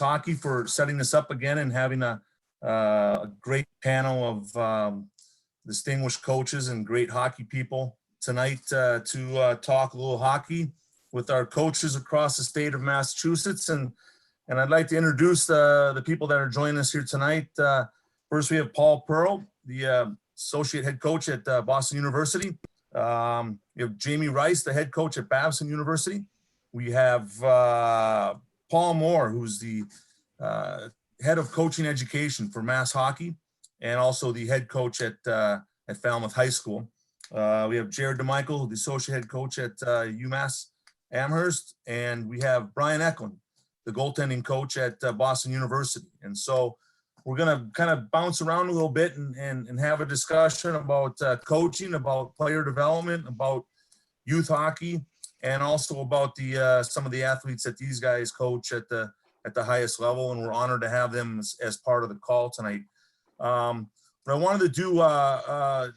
Hockey for setting this up again and having a great panel of distinguished coaches and great hockey people tonight to talk a little hockey with our coaches across the state of Massachusetts. And I'd like to introduce the people that are joining us here tonight. First, we have Paul Pearl, the associate head coach at Boston University. We have Jamie Rice, the head coach at Babson University. We have Paul Moore, who's the head of coaching education for Mass Hockey, and also the head coach at Falmouth High School. We have Jared DeMichiel, the associate head coach at UMass Amherst, and we have Brian Eklund, the goaltending coach at Boston University. And so we're going to kind of bounce around a little bit and have a discussion about coaching, about player development, about youth hockey, and also about the some of the athletes that these guys coach at the highest level. And we're honored to have them as part of the call tonight. What I wanted to do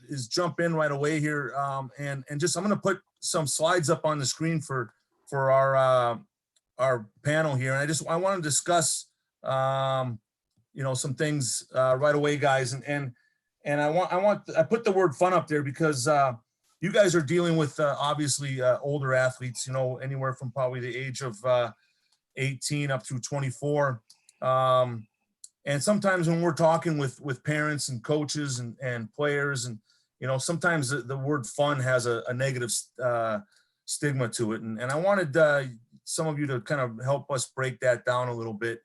is jump in right away here, and just I'm going to put some slides up on the screen for our panel here. And I want to discuss some things right away, guys. And I put the word fun up there because you guys are dealing with obviously older athletes, anywhere from probably the age of 18 up through 24. And sometimes when we're talking with parents and coaches and players, and sometimes the word fun has a negative stigma to it. And I wanted some of you to kind of help us break that down a little bit.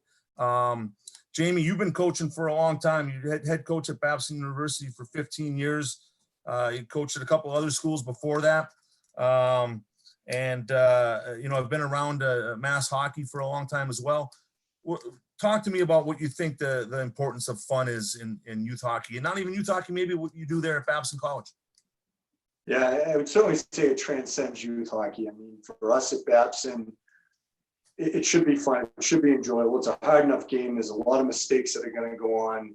Jamie, you've been coaching for a long time. You're head coach at Babson University for 15 years. You coached at a couple other schools before that. I've been around Mass Hockey for a long time as well. Talk to me about what you think the importance of fun is in youth hockey, and not even youth hockey, maybe what you do there at Babson College. Yeah, I would certainly say it transcends youth hockey. I mean, for us at Babson, it should be fun. It should be enjoyable. It's a hard enough game. There's a lot of mistakes that are going to go on.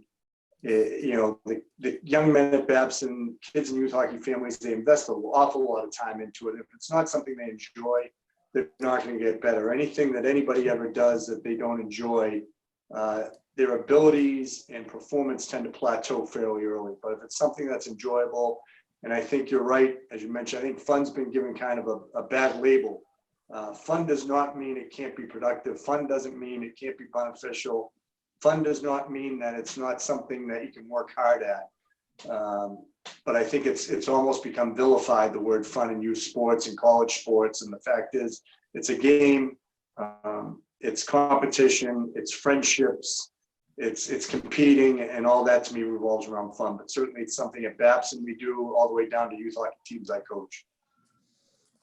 The young men at Babson, kids and youth hockey families, they invest an awful lot of time into it. If it's not something they enjoy, they're not going to get better. Anything that anybody ever does that they don't enjoy, their abilities and performance tend to plateau fairly early. But if it's something that's enjoyable, and I think you're right, as you mentioned, I think fun's been given kind of a bad label. Fun does not mean it can't be productive. Fun doesn't mean it can't be beneficial. Fun does not mean that it's not something that you can work hard at. But I think it's almost become vilified, the word fun in youth sports and college sports. And the fact is, it's a game, it's competition, it's friendships, it's competing, and all that to me revolves around fun. But certainly it's something at Babson we do all the way down to youth hockey teams I coach.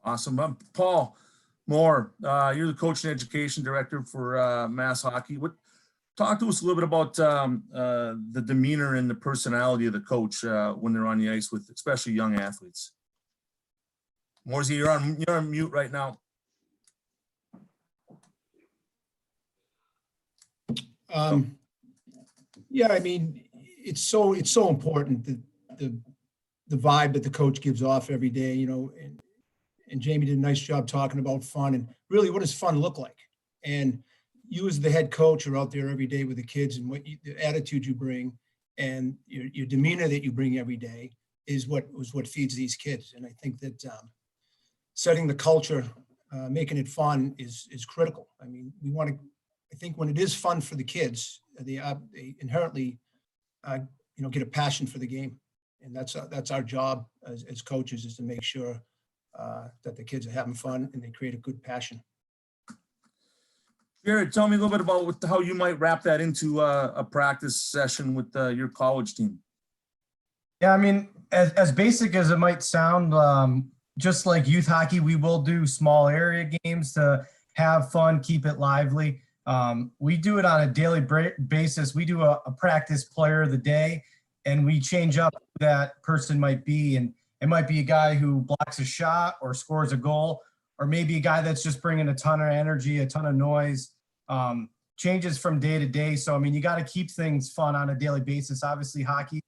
Awesome. Paul Moore, you're the coach and education director for Mass Hockey. Talk to us a little bit about the demeanor and the personality of the coach when they're on the ice with especially young athletes. Moorsey, you're on mute right now. Yeah, I mean, it's so important that the vibe that the coach gives off every day, and Jamie did a nice job talking about fun and really what does fun look like. And you as the head coach are out there every day with the kids, and the attitude you bring and your demeanor that you bring every day is what feeds these kids. And I think that setting the culture, making it fun is critical. I mean, I think when it is fun for the kids, they inherently, get a passion for the game. And that's our job as coaches, is to make sure that the kids are having fun and they create a good passion. Jared, tell me a little bit about how you might wrap that into a practice session with your college team. Yeah, I mean, as basic as it might sound, just like youth hockey, we will do small area games to have fun, keep it lively. We do it on a daily basis. We do a practice player of the day, and we change up who that person might be. And it might be a guy who blocks a shot or scores a goal, or maybe a guy that's just bringing a ton of energy, a ton of noise. Changes from day to day. So, I mean, you got to keep things fun on a daily basis. Obviously, hockey,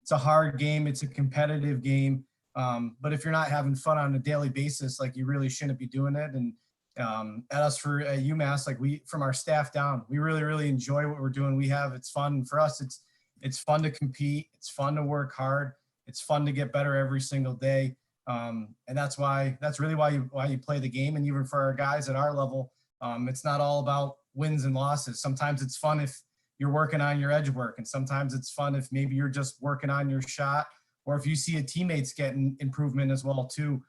it's a hard game. It's a competitive game. But if you're not having fun on a daily basis, like, you really shouldn't be doing it. And at us for UMass, like from our staff down, we really enjoy what we're doing. It's fun for us. It's fun to compete. It's fun to work hard. It's fun to get better every single day. And that's really why you play the game. And even for our guys at our level, it's not all about wins and losses. Sometimes it's fun if you're working on your edge work, and sometimes it's fun if maybe you're just working on your shot, or if you see a teammate's getting improvement as well too.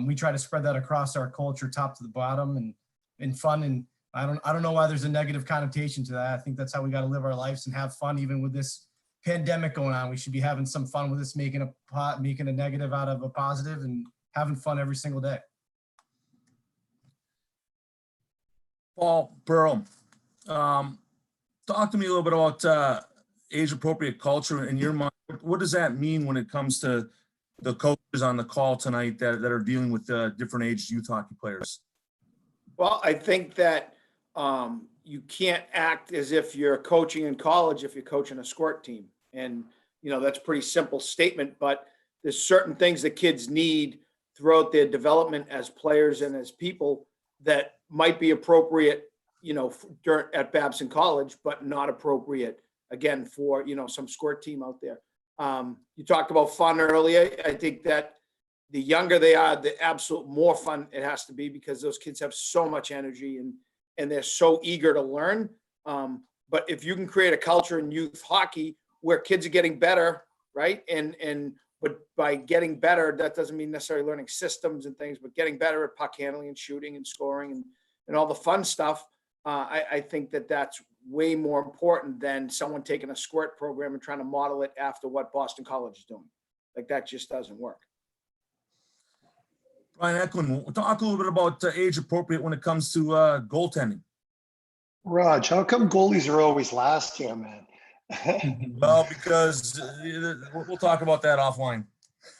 We try to spread that across our culture, top to the bottom, and fun. And I don't know why there's a negative connotation to that. I think that's how we got to live our lives and have fun, even with this pandemic going on. We should be having some fun with this, making a negative out of a positive, and having fun every single day. Paul Burrow, talk to me a little bit about age-appropriate culture in your mind. What does that mean when it comes to the coaches on the call tonight that are dealing with different aged youth hockey players? Well, I think that you can't act as if you're coaching in college if you're coaching a squirt team. And, that's a pretty simple statement, but there's certain things that kids need throughout their development as players and as people that might be appropriate, at Babson College, but not appropriate, again, for, some squirt team out there. You talked about fun earlier. I think that the younger they are, the absolute more fun it has to be, because those kids have so much energy and they're so eager to learn. But if you can create a culture in youth hockey where kids are getting better, right? But by getting better, that doesn't mean necessarily learning systems and things, but getting better at puck handling and shooting and scoring and all the fun stuff. I think that that's way more important than someone taking a squirt program and trying to model it after what Boston College is doing. Like, that just doesn't work. Brian Eklund, talk a little bit about age appropriate when it comes to goaltending. Raj, how come goalies are always last here, man? Well, because we'll talk about that offline.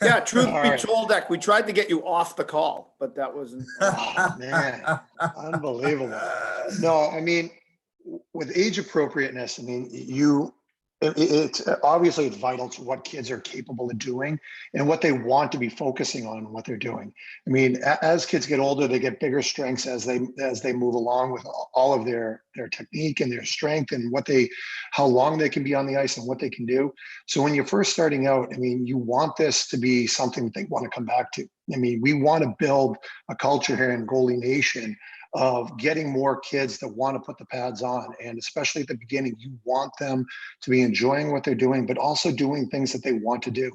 Yeah, truth be right. told, Ek, we tried to get you off the call, but that wasn't. Oh, man, unbelievable. No, I mean, with age appropriateness, I mean, it's obviously it's vital to what kids are capable of doing and what they want to be focusing on and what they're doing. I mean, as kids get older, they get bigger strengths as they move along with all of their technique and their strength and how long they can be on the ice and what they can do. So when you're first starting out, I mean, you want this to be something that they want to come back to. I mean, we want to build a culture here in Goalie Nation of getting more kids that want to put the pads on. And especially at the beginning, you want them to be enjoying what they're doing, but also doing things that they want to do.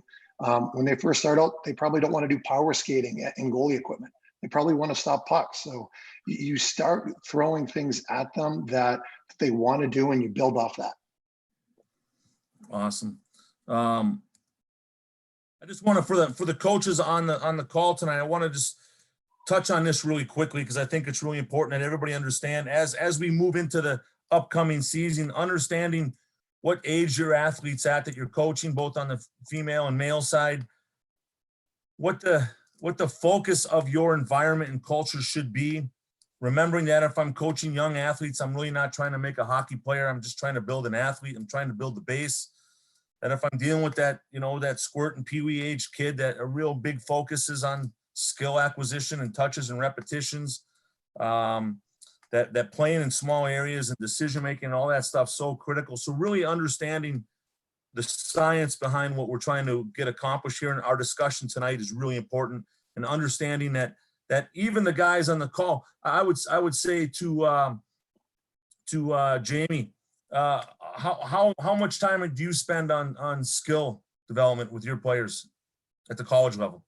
When they first start out, they probably don't want to do power skating in goalie equipment. They probably want to stop pucks. So you start throwing things at them that they want to do, and you build off that. Awesome. I just want to, for the coaches on the call tonight, I want to just touch on this really quickly, because I think it's really important that everybody understand as we move into the upcoming season, understanding what age your athletes at that you're coaching, both on the female and male side, what the focus of your environment and culture should be. Remembering that if I'm coaching young athletes, I'm really not trying to make a hockey player. I'm just trying to build an athlete. I'm trying to build the base. That if I'm dealing with that, that squirt and peewee age kid, that a real big focus is on skill acquisition and touches and repetitions, that playing in small areas and decision-making and all that stuff so critical. So really understanding the science behind what we're trying to get accomplished here in our discussion tonight is really important, and understanding that even the guys on the call, I would say to Jamie, how much time do you spend on skill development with your players at the college level?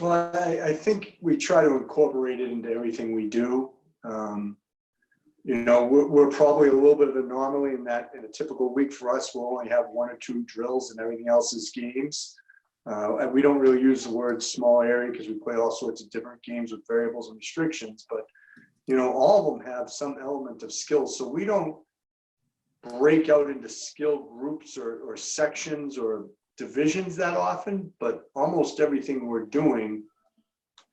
Well, I think we try to incorporate it into everything we do. We're probably a little bit of an anomaly in that in a typical week for us, we'll only have 1 or 2 drills and everything else is games. And we don't really use the word small area because we play all sorts of different games with variables and restrictions, but all of them have some element of skill. So we don't break out into skill groups or sections or divisions that often, but almost everything we're doing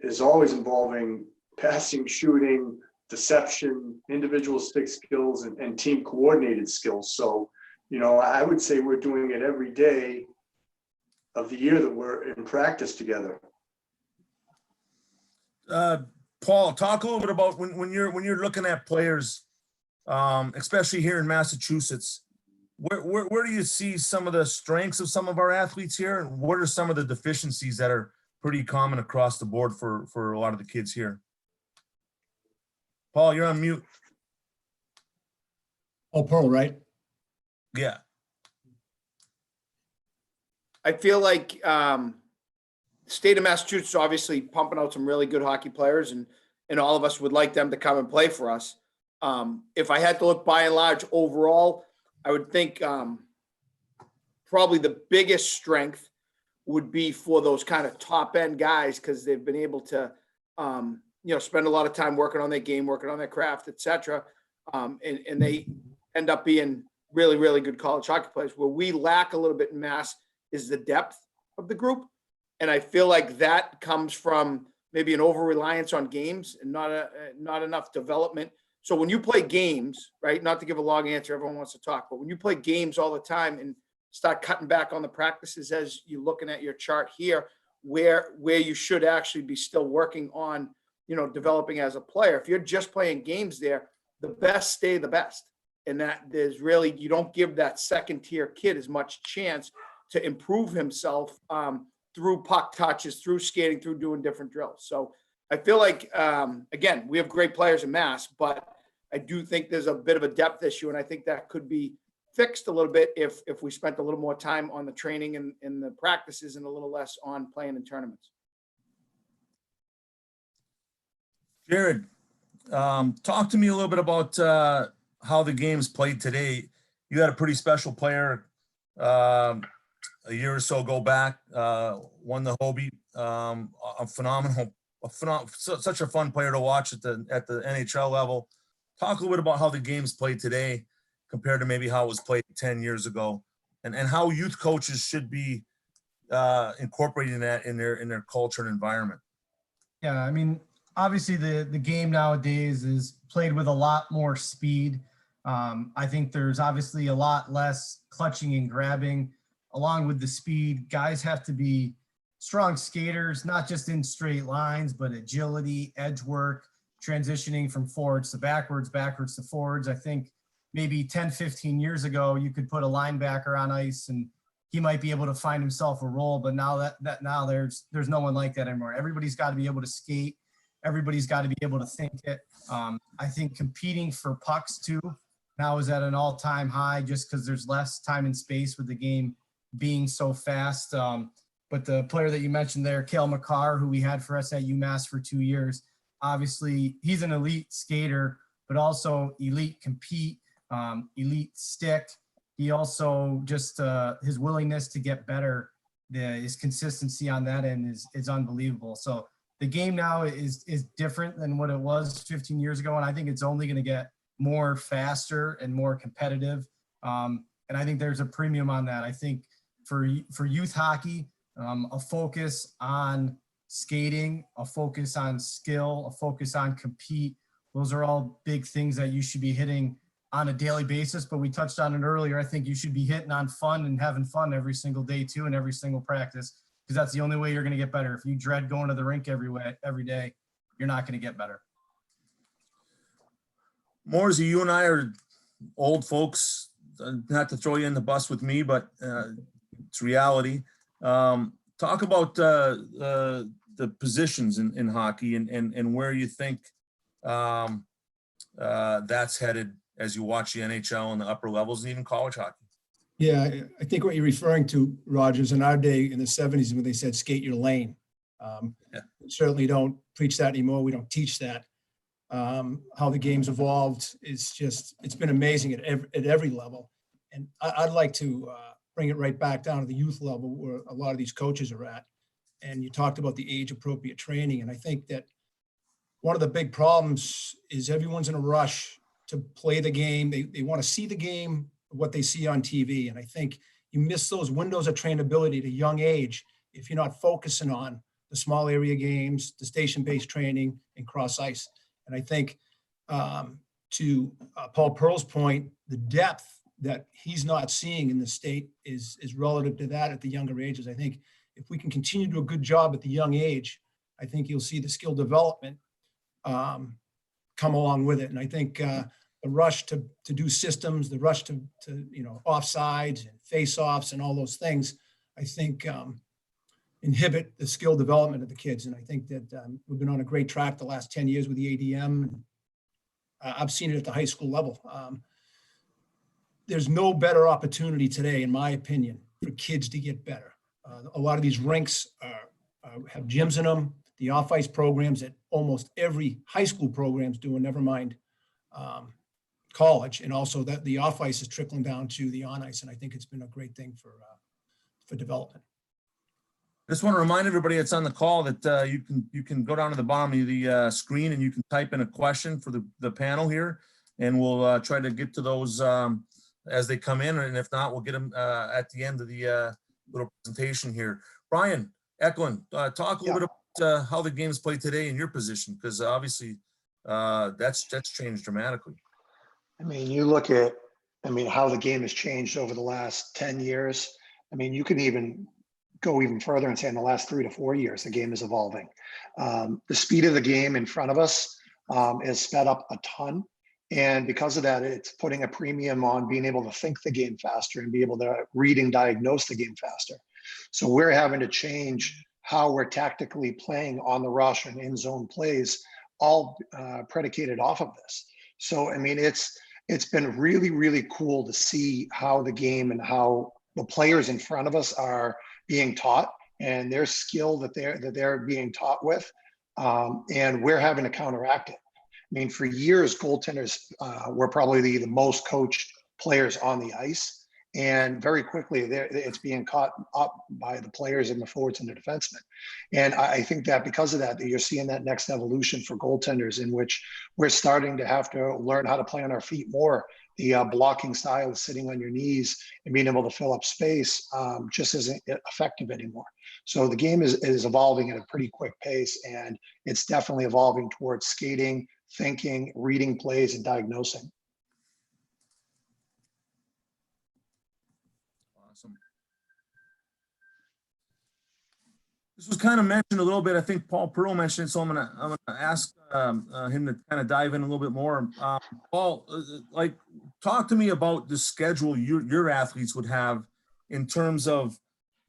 is always involving passing, shooting, deception, individual stick skills, and team coordinated skills. So, I would say we're doing it every day of the year that we're in practice together. Paul, talk a little bit about when you're looking at players, especially here in Massachusetts. Where do you see some of the strengths of some of our athletes here, and what are some of the deficiencies that are pretty common across the board for a lot of the kids here? Paul, you're on mute. Oh, Pearl, right? Yeah. I feel like the state of Massachusetts is obviously pumping out some really good hockey players, and all of us would like them to come and play for us. If I had to look by and large overall, I would think probably the biggest strength would be for those kind of top end guys, because they've been able to spend a lot of time working on their game, working on their craft, etc. And they end up being really, really good college hockey players. Where we lack a little bit in Mass is the depth of the group. And I feel like that comes from maybe an over-reliance on games and not enough development. So when you play games, right, not to give a long answer, everyone wants to talk, but when you play games all the time and start cutting back on the practices as you're looking at your chart here, where you should actually be still working on, developing as a player. If you're just playing games there, the best stay the best. And that you don't give that second tier kid as much chance to improve himself through puck touches, through skating, through doing different drills. So I feel like, again, we have great players in Mass, but I do think there's a bit of a depth issue. And I think that could be fixed a little bit if we spent a little more time on the training and the practices and a little less on playing in tournaments. Jared, talk to me a little bit about how the game's played today. You had a pretty special player a year or so ago back, won the Hobie. Such a fun player to watch at the NHL level. Talk a little bit about how the game's played today compared to maybe how it was played 10 years ago, and how youth coaches should be incorporating that in their culture and environment. Yeah, I mean, obviously the game nowadays is played with a lot more speed. I think there's obviously a lot less clutching and grabbing. Along with the speed, guys have to be strong skaters, not just in straight lines, but agility, edge work, transitioning from forwards to backwards to forwards. I think maybe 10, 15 years ago, you could put a linebacker on ice and he might be able to find himself a role, but now now there's no one like that anymore. Everybody's got to be able to skate. Everybody's got to be able to think it. I think competing for pucks too now is at an all-time high, just because there's less time and space with the game being so fast. But the player that you mentioned there, Cale Makar, who we had for us at UMass for 2 years, obviously he's an elite skater, but also elite compete, elite stick. He also just his willingness to get better, his consistency on that end is unbelievable. So the game now is different than what it was 15 years ago, and I think it's only going to get more faster and more competitive. And I think there's a premium on that. I think for youth hockey, a focus on skating, a focus on skill, a focus on compete. Those are all big things that you should be hitting on a daily basis, but we touched on it earlier. I think you should be hitting on fun and having fun every single day too, and every single practice, because that's the only way you're going to get better. If you dread going to the rink every day, you're not going to get better. Morsey, you and I are old folks, not to throw you in the bus with me, but it's reality. Talk about the positions in hockey and where you think that's headed as you watch the NHL and the upper levels and even college hockey. Yeah, I think what you're referring to, Rogers, in our day in the 70s when they said skate your lane. We certainly don't preach that anymore. We don't teach that. How the game's evolved is it's been amazing at every level. And I'd like to bring it right back down to the youth level where a lot of these coaches are at. And you talked about the age appropriate training. And I think that one of the big problems is everyone's in a rush to play the game. They want to see the game, what they see on TV. And I think you miss those windows of trainability at a young age if you're not focusing on the small area games, the station-based training, and cross ice. And I think to Paul Pearl's point, the depth that he's not seeing in the state is relative to that at the younger ages. I think if we can continue to do a good job at the young age, I think you'll see the skill development come along with it. And I think the rush to do systems, the rush to offsides and face-offs and all those things, I think inhibit the skill development of the kids. And I think that we've been on a great track the last 10 years with the ADM. And, I've seen it at the high school level. There's no better opportunity today, in my opinion, for kids to get better. A lot of these rinks have gyms in them. The off-ice programs that almost every high school program's doing, never mind college. And also that the off-ice is trickling down to the on-ice. And I think it's been a great thing for development. Just want to remind everybody that's on the call that you can go down to the bottom of the screen and you can type in a question for the panel here, and we'll try to get to those as they come in, and if not, we'll get them at the end of the little presentation here. Brian Eklund, talk a little bit about how the game's played today in your position, because obviously that's changed dramatically. I mean, you look at, how the game has changed over the last 10 years. I mean, you can even go even further and say in the last 3 to 4 years, the game is evolving. The speed of the game in front of us is sped up a ton. And because of that, it's putting a premium on being able to think the game faster and be able to read and diagnose the game faster. So we're having to change how we're tactically playing on the rush and in zone plays, all predicated off of this. So, I mean, it's been really, really cool to see how the game and how the players in front of us are being taught and their skill that they're being taught with, and we're having to counteract it. I mean, for years, goaltenders were probably the most coached players on the ice, and very quickly it's being caught up by the players and the forwards and the defensemen. And I think that because of that, you're seeing that next evolution for goaltenders, in which we're starting to have to learn how to play on our feet more. The blocking style of sitting on your knees and being able to fill up space just isn't effective anymore. So the game is evolving at a pretty quick pace, and it's definitely evolving towards skating, thinking, reading plays, and diagnosing. Awesome. This was kind of mentioned a little bit. I think Paul Pearl mentioned it, so I'm gonna ask him to kind of dive in a little bit more. Paul, talk to me about the schedule your athletes would have in terms of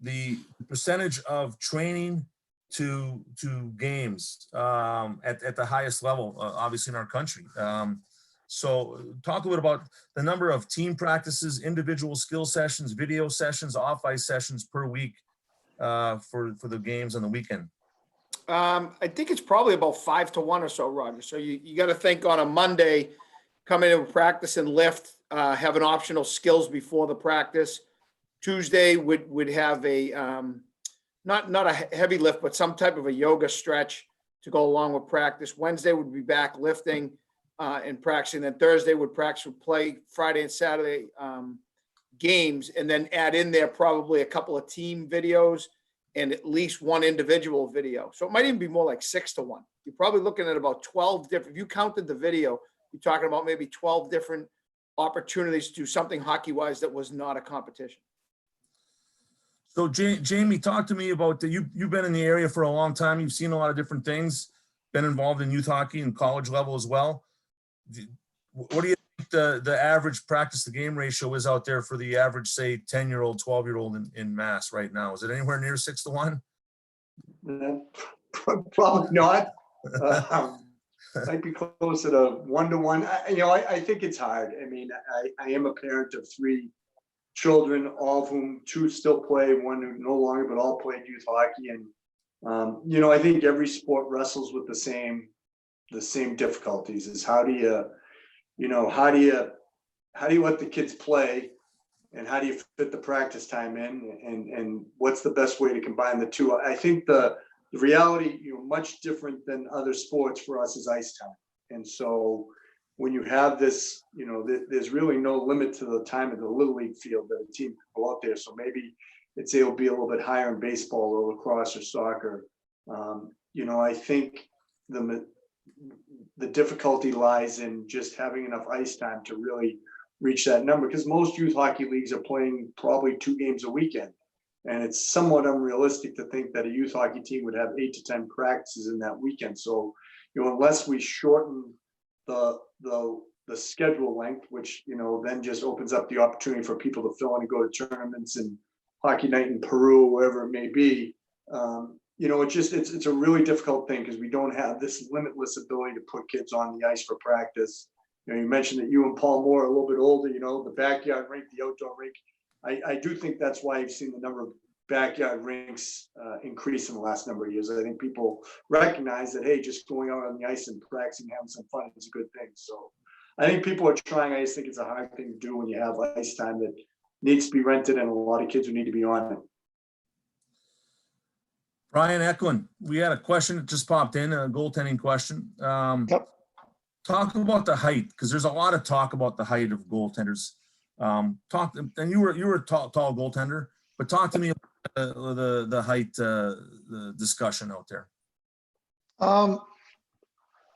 the percentage of training to games at the highest level, obviously in our country. So talk a little bit about the number of team practices, individual skill sessions, video sessions, off-ice sessions per week for the games on the weekend. I think it's probably about 5 to 1 or so, Roger. So you got to think on a Monday, come into practice and lift, have an optional skills before the practice. Tuesday would have a not a heavy lift, but some type of a yoga stretch to go along with practice. Wednesday would be back lifting and practicing. Then Thursday would practice, would play Friday and Saturday games, and then add in there probably a couple of team videos and at least one individual video. So it might even be more like 6 to 1. You're probably looking at about 12 different, if you counted the video, you're talking about maybe 12 different opportunities to do something hockey-wise that was not a competition. So Jamie, talk to me about you've been in the area for a long time. You've seen a lot of different things, been involved in youth hockey and college level as well. What do you think the average practice to game ratio is out there for the average, say, 10-year-old, 12-year-old in Mass right now? Is it anywhere near 6 to 1? Probably not. Might be closer to 1 to 1. I think it's hard. I mean, I am a parent of 3 children, all of whom 2 still play, 1 who no longer, but all played youth hockey. And I think every sport wrestles with the same difficulties. Is how do you let the kids play, and how do you fit the practice time in, and what's the best way to combine the two? I think the reality, much different than other sports for us, is ice time. And so when you have this, there's really no limit to the time of the Little League field that a team can go out there. So maybe it'll be a little bit higher in baseball or lacrosse or soccer. I think the difficulty lies in just having enough ice time to really reach that number, because most youth hockey leagues are playing probably 2 games a weekend. And it's somewhat unrealistic to think that a youth hockey team would have 8 to 10 practices in that weekend. So unless we shorten the schedule length, which, then just opens up the opportunity for people to fill in and go to tournaments and hockey night in Peru, or wherever it may be. It's a really difficult thing because we don't have this limitless ability to put kids on the ice for practice. You mentioned that you and Paul Moore are a little bit older, the backyard rink, the outdoor rink. I do think that's why you've seen the number of backyard rinks increase in the last number of years. I think people recognize that, hey, just going out on the ice and practicing, having some fun is a good thing. So I think people are trying. I just think it's a hard thing to do when you have ice time that needs to be rented and a lot of kids who need to be on it. Brian Eklund, we had a question that just popped in, a goaltending question. Yep. Talk about the height, because there's a lot of talk about the height of goaltenders. And you were a tall goaltender, but talk to me about the height the discussion out there.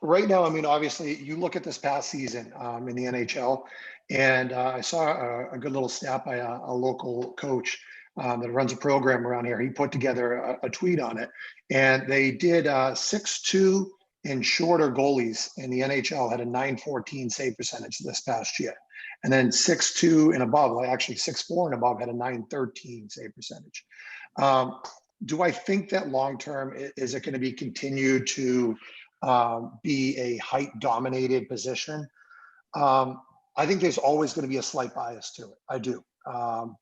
Right now, I mean, obviously, you look at this past season in the NHL, and I saw a good little stat by a local coach that runs a program around here. He put together a tweet on it, and they did 6'2" and shorter goalies in the NHL had a .914 save percentage this past year. And then 6'2" and above, like actually 6'4" and above, had a .913 save percentage. Do I think that long-term, is it going to be continued to be a height-dominated position? I think there's always going to be a slight bias to it. I do.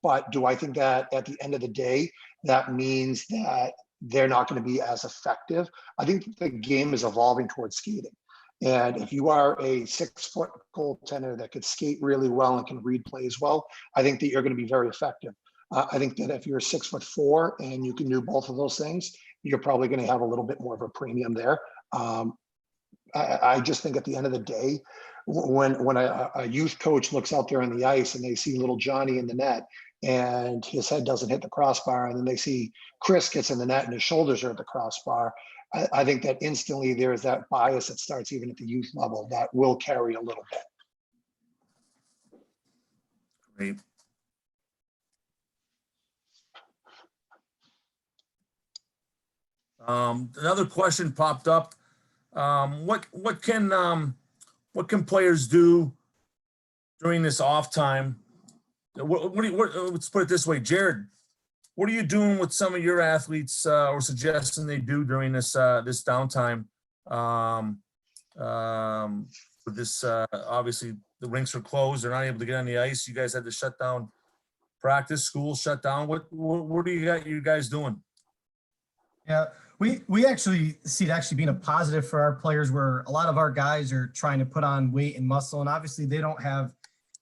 But do I think that at the end of the day, that means that they're not going to be as effective? I think the game is evolving towards skating. And if you are a 6-foot goaltender that could skate really well and can read plays well, I think that you're going to be very effective. I think that if you're 6'4" and you can do both of those things, you're probably going to have a little bit more of a premium there. I just think at the end of the day, when a youth coach looks out there on the ice and they see little Johnny in the net and his head doesn't hit the crossbar, and then they see Chris gets in the net and his shoulders are at the crossbar, I think that instantly there is that bias that starts even at the youth level that will carry a little bit. Great. Another question popped up. What can players do during this off time? Let's put it this way, Jared. What are you doing with some of your athletes, or suggesting they do during this this downtime? Obviously the rinks are closed; they're not able to get on the ice. You guys had to shut down practice, school shut down. What do you guys doing? Yeah, we actually see it actually being a positive for our players, where a lot of our guys are trying to put on weight and muscle, and obviously they don't have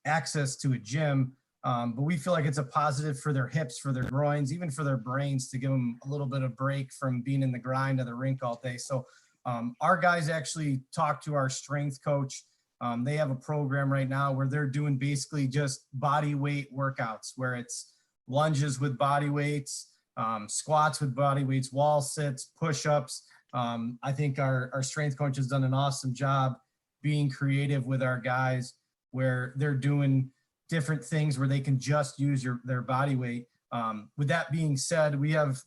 access to a gym. But we feel like it's a positive for their hips, for their groins, even for their brains, to give them a little bit of break from being in the grind of the rink all day. So our guys actually talk to our strength coach. They have a program right now where they're doing basically just body weight workouts, where it's lunges with body weights, squats with body weights, wall sits, push-ups. I think our strength coach has done an awesome job being creative with our guys, where they're doing different things where they can just use their body weight. With that being said, we have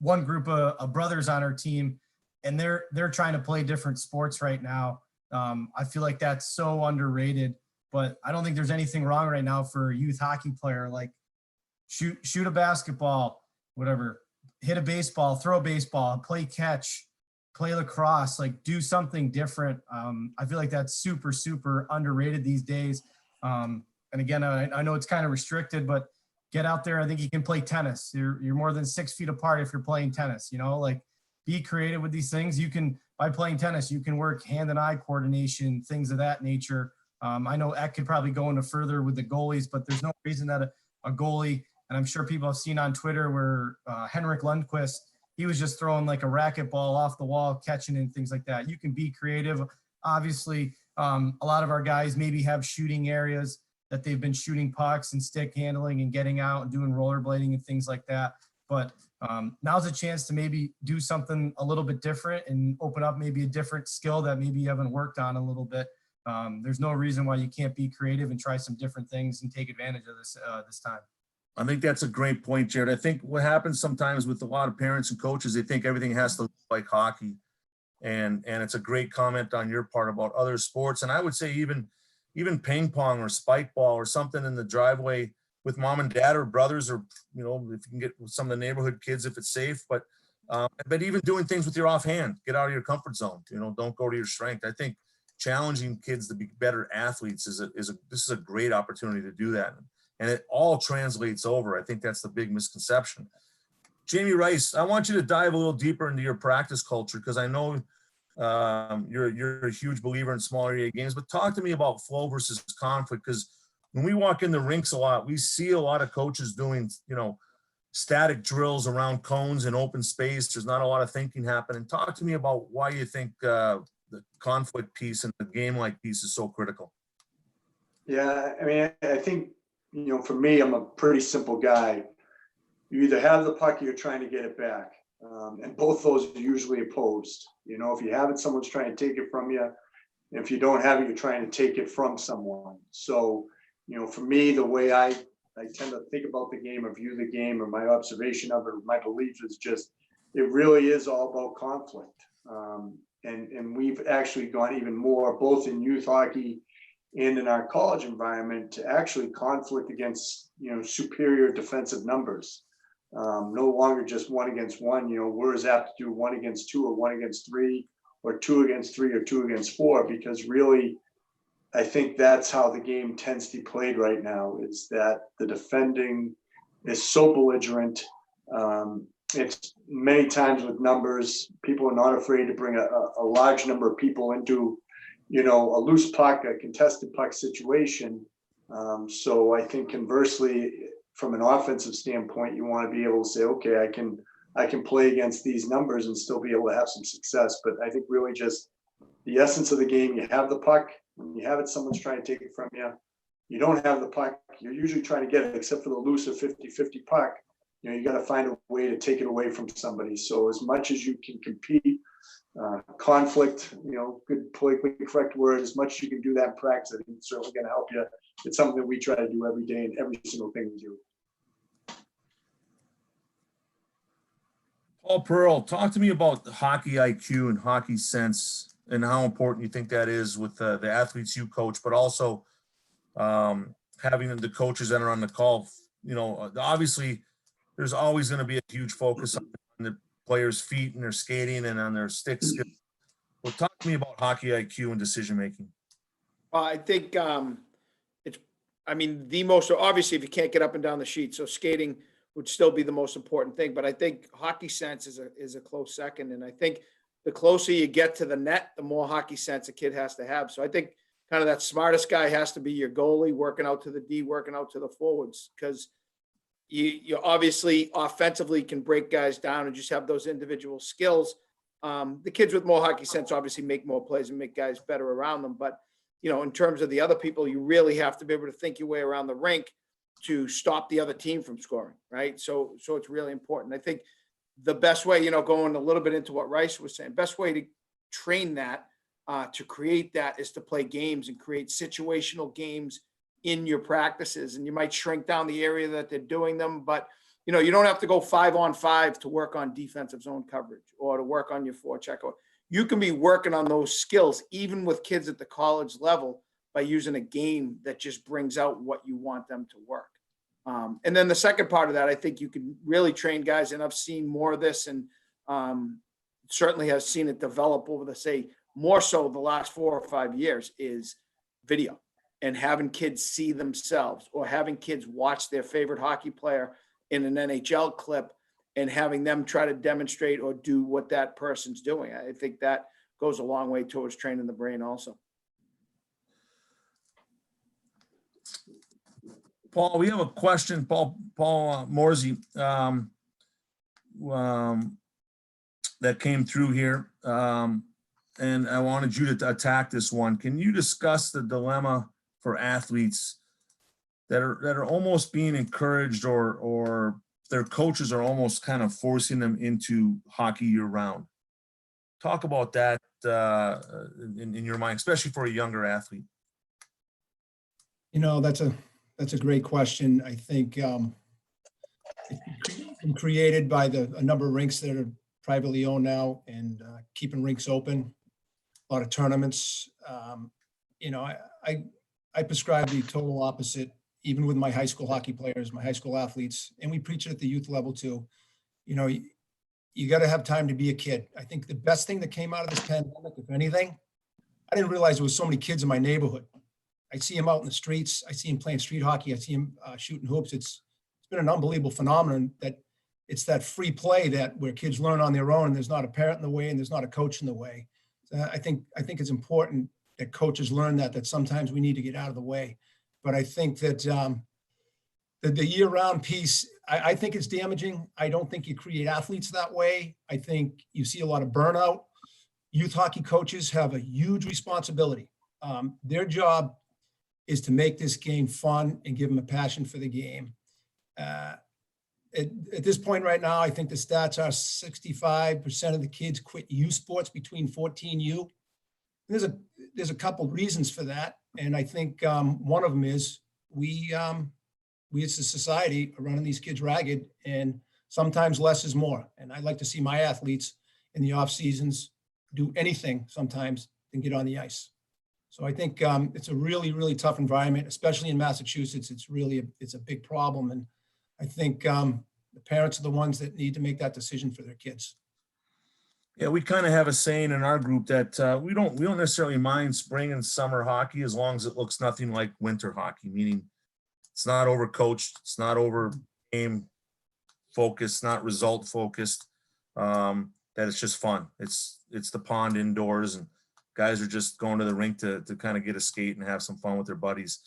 one group of brothers on our team, and they're trying to play different sports right now. I feel like that's so underrated, but I don't think there's anything wrong right now for a youth hockey player. Like shoot a basketball, whatever, hit a baseball, throw a baseball, play catch, play lacrosse, like do something different. I feel like that's super, super underrated these days. And again, I know it's kind of restricted, but get out there. I think you can play tennis. You're more than 6 feet apart if you're playing tennis, like be creative with these things. You can, by playing tennis, you can work hand and eye coordination, things of that nature. I know Ek could probably go into further with the goalies, but there's no reason that a goalie, and I'm sure people have seen on Twitter where Henrik Lundqvist, he was just throwing like a racquetball off the wall, catching and things like that. You can be creative. Obviously, a lot of our guys maybe have shooting areas that they've been shooting pucks and stick handling and getting out and doing rollerblading and things like that. But now's a chance to maybe do something a little bit different and open up maybe a different skill that maybe you haven't worked on a little bit. There's no reason why you can't be creative and try some different things and take advantage of this time. I think that's a great point, Jared. I think what happens sometimes with a lot of parents and coaches, they think everything has to look like hockey. And it's a great comment on your part about other sports. And I would say even ping pong or spike ball or something in the driveway with mom and dad or brothers, or, you know, if you can get with some of the neighborhood kids, if it's safe, but even doing things with your offhand, get out of your comfort zone, you know, don't go to your strength. I think challenging kids to be better athletes this is a great opportunity to do that. And it all translates over. I think that's the big misconception. Jamie Rice, I want you to dive a little deeper into your practice culture, because I know you're a huge believer in small area games, but talk to me about flow versus conflict, because when we walk in the rinks a lot, we see a lot of coaches doing, you know, static drills around cones in open space. There's not a lot of thinking happening. Talk to me about why you think the conflict piece and the game-like piece is so critical. Yeah, I mean, I think, you know, for me, I'm a pretty simple guy. You either have the puck or you're trying to get it back. And both those are usually opposed. You know, if you have it, someone's trying to take it from you. And if you don't have it, you're trying to take it from someone. So, you know, for me, the way I tend to think about the game or view the game, or my observation of it, or my belief is just, it really is all about conflict. And we've actually gone even more, both in youth hockey and in our college environment, to actually conflict against, you know, superior defensive numbers. No longer just 1 against 1, you know, we're as apt to do 1 against 2 or 1 against 3 or 2 against 3 or 2 against 4, because really, I think that's how the game tends to be played right now, is that the defending is so belligerent. It's many times with numbers, people are not afraid to bring a large number of people into, you know, a loose puck, a contested puck situation. So I think conversely, from an offensive standpoint, you want to be able to say, okay, I can play against these numbers and still be able to have some success. But I think really just the essence of the game, you have the puck, when you have it, someone's trying to take it from you. You don't have the puck, you're usually trying to get it, except for the loose or 50-50 puck. You know, you got to find a way to take it away from somebody. So as much as you can compete, conflict, you know, good politically correct word, as much as you can do that in practice, I think it's certainly going to help you. It's something that we try to do every day in every single thing we do. Paul Pearl, talk to me about hockey IQ and hockey sense, and how important you think that is with the athletes you coach, but also having the coaches that are on the call. You know, obviously there's always going to be a huge focus on the players' feet and their skating and on their stick skills. Well, talk to me about hockey IQ and decision-making. I think it's, I mean, the most, obviously, if you can't get up and down the sheet, so skating would still be the most important thing. But I think hockey sense is a close second. And I think the closer you get to the net, the more hockey sense a kid has to have. So I think kind of that smartest guy has to be your goalie, working out to the D, working out to the forwards, because you obviously offensively can break guys down and just have those individual skills. The kids with more hockey sense obviously make more plays and make guys better around them. But, you know, in terms of the other people, you really have to be able to think your way around the rink to stop the other team from scoring, right? So it's really important. I think the best way, you know, going a little bit into what Rice was saying, best way to train that, to create that, is to play games and create situational games in your practices. And you might shrink down the area that they're doing them, but, you know, you don't have to go 5-on-5 to work on defensive zone coverage or to work on your forecheck. You can be working on those skills, even with kids at the college level, by using a game that just brings out what you want them to work. And then the second part of that, I think you can really train guys, and I've seen more of this, and certainly has seen it develop over the, say, more so the last 4 or 5 years, is video, and having kids see themselves, or having kids watch their favorite hockey player in an NHL clip and having them try to demonstrate or do what that person's doing. I think that goes a long way towards training the brain also. Paul, we have a question, Paul Morsey, that came through here. And I wanted you to attack this one. Can you discuss the dilemma for athletes that are almost being encouraged, or their coaches are almost kind of forcing them into hockey year round? Talk about that in your mind, especially for a younger athlete. You know, that's a great question. I think it's been created by a number of rinks that are privately owned now and keeping rinks open, a lot of tournaments. You know, I prescribe the total opposite, even with my high school hockey players, my high school athletes, and we preach it at the youth level too. You know, you got to have time to be a kid. I think the best thing that came out of this pandemic, if anything, I didn't realize there was so many kids in my neighborhood. I see them out in the streets. I see them playing street hockey. I see them shooting hoops. It's been an unbelievable phenomenon that it's that free play that where kids learn on their own and there's not a parent in the way and there's not a coach in the way. So I think it's important that coaches learn that sometimes we need to get out of the way. But I think that the year-round piece, I think it's damaging. I don't think you create athletes that way. I think you see a lot of burnout. Youth hockey coaches have a huge responsibility. Their job is to make this game fun and give them a passion for the game. At this point right now, I think the stats are 65% of the kids quit U sports between 14U. There's a couple reasons for that. And I think one of them is we as a society are running these kids ragged, and sometimes less is more. And I'd like to see my athletes in the off seasons do anything sometimes than get on the ice. So I think it's a really, really tough environment, especially in Massachusetts. It's a big problem. And I think the parents are the ones that need to make that decision for their kids. Yeah, we kind of have a saying in our group that we don't necessarily mind spring and summer hockey as long as it looks nothing like winter hockey, meaning it's not overcoached, it's not over game focused, not result focused, that it's just fun. It's the pond indoors and guys are just going to the rink to kind of get a skate and have some fun with their buddies.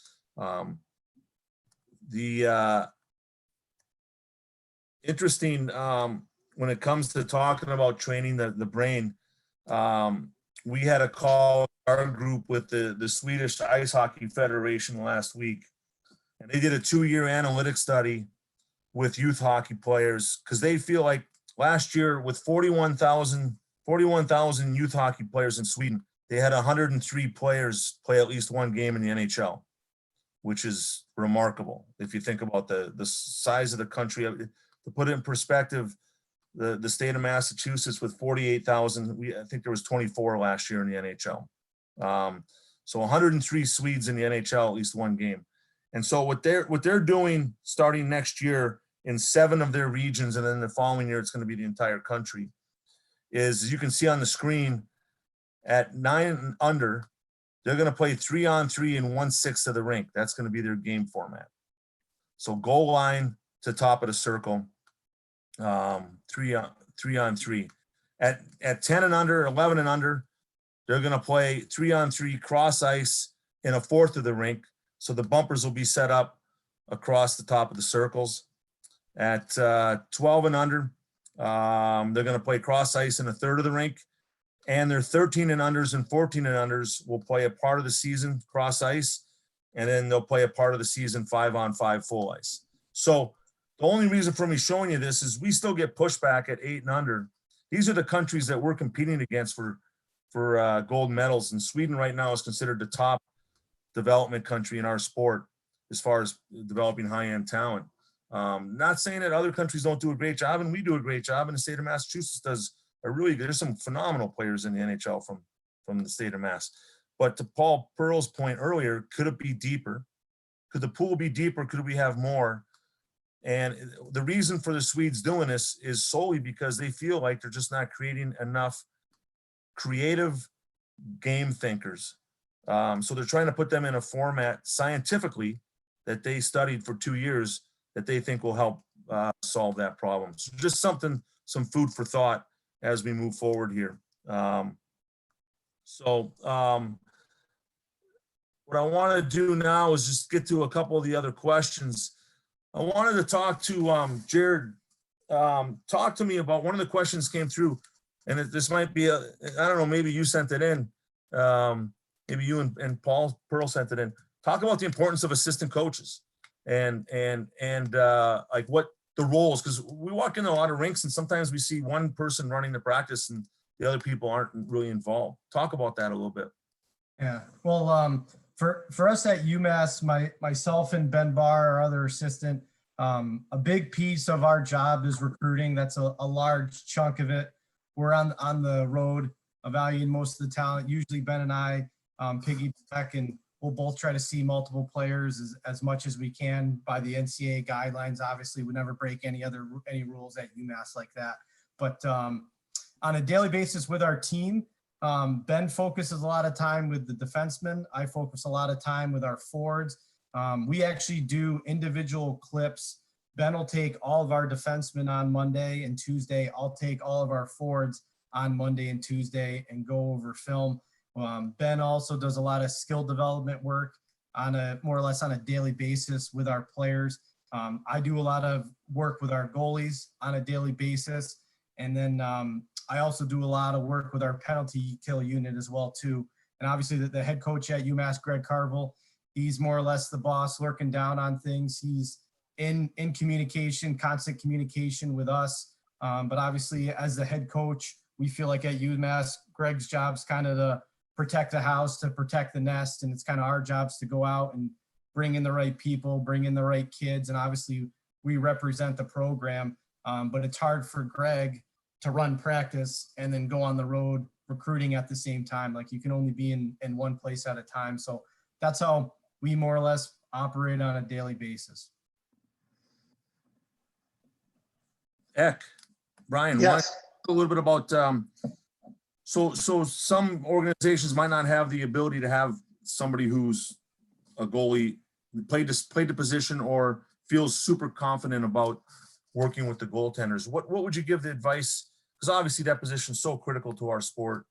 Interesting, when it comes to talking about training the brain, we had a call, our group, with the Swedish Ice Hockey Federation last week, and they did a 2-year analytic study with youth hockey players because they feel like last year with 41,000 youth hockey players in Sweden, they had 103 players play at least one game in the NHL, which is remarkable. If you think about the size of the country, to put it in perspective, the state of Massachusetts with 48,000, I think there was 24 last year in the NHL. So 103 Swedes in the NHL, at least one game. And so what they're doing starting next year in 7 of their regions, and then the following year it's going to be the entire country, is, as you can see on the screen, at 9 and under, they're going to play 3-on-3 in 1/6 of the rink. That's going to be their game format. So goal line to top of the circle, 3-on-3. At 10 and under, 11 and under, they're going to play 3-on-3 cross ice in 1/4 of the rink. So the bumpers will be set up across the top of the circles. At 12 and under, they're going to play cross ice in 1/3 of the rink. And their 13 and unders and 14 and unders will play a part of the season cross ice, and then they'll play a part of the season 5-on-5 full ice. So the only reason for me showing you this is we still get pushback at 8 and under. These are the countries that we're competing against for gold medals. And Sweden right now is considered the top development country in our sport as far as developing high-end talent. Not saying that other countries don't do a great job, and we do a great job, and the state of Massachusetts does a really good. There's some phenomenal players in the NHL from the state of Mass. But to Paul Pearl's point earlier, could it be deeper? Could the pool be deeper? Could we have more? And the reason for the Swedes doing this is solely because they feel like they're just not creating enough creative game thinkers. So they're trying to put them in a format scientifically that they studied for 2 years that they think will help solve that problem. So just some food for thought as we move forward here. What I want to do now is just get to a couple of the other questions. I wanted to talk to Jared. Talk to me about one of the questions came through, and this might be I don't know, maybe you sent it in. Maybe you and Paul Pearl sent it in. Talk about the importance of assistant coaches and like what the roles, because we walk into a lot of rinks and sometimes we see one person running the practice and the other people aren't really involved. Talk about that a little bit. Yeah, well, for us at UMass, myself and Ben Barr, our other assistant, a big piece of our job is recruiting. That's a large chunk of it. we're on the road evaluating most of the talent. Usually Ben and I piggyback, and we'll both try to see multiple players as much as we can by the NCAA guidelines. Obviously, we never break any rules at UMass like that. But on a daily basis with our team, Ben focuses a lot of time with the defensemen. I focus a lot of time with our forwards. We actually do individual clips. Ben will take all of our defensemen on Monday and Tuesday. I'll take all of our forwards on Monday and Tuesday and go over film. Ben also does a lot of skill development work on a more or less on a daily basis with our players. I do a lot of work with our goalies on a daily basis. And then I also do a lot of work with our penalty kill unit as well too. And obviously the head coach at UMass, Greg Carville, he's more or less the boss, lurking down on things. He's in communication, constant communication with us. But obviously as the head coach, we feel like at UMass, Greg's job's kind of to protect the house, to protect the nest. And it's kind of our jobs to go out and bring in the right people, bring in the right kids. And obviously we represent the program. But it's hard for Greg to run practice and then go on the road recruiting at the same time. Like you can only be in one place at a time. So that's how we more or less operate on a daily basis. Brian, Yes. a little bit about so some organizations might not have the ability to have somebody who's a goalie, played the position or feels super confident about working with the goaltenders. What would you give the advice? Because obviously that position is so critical to our sport.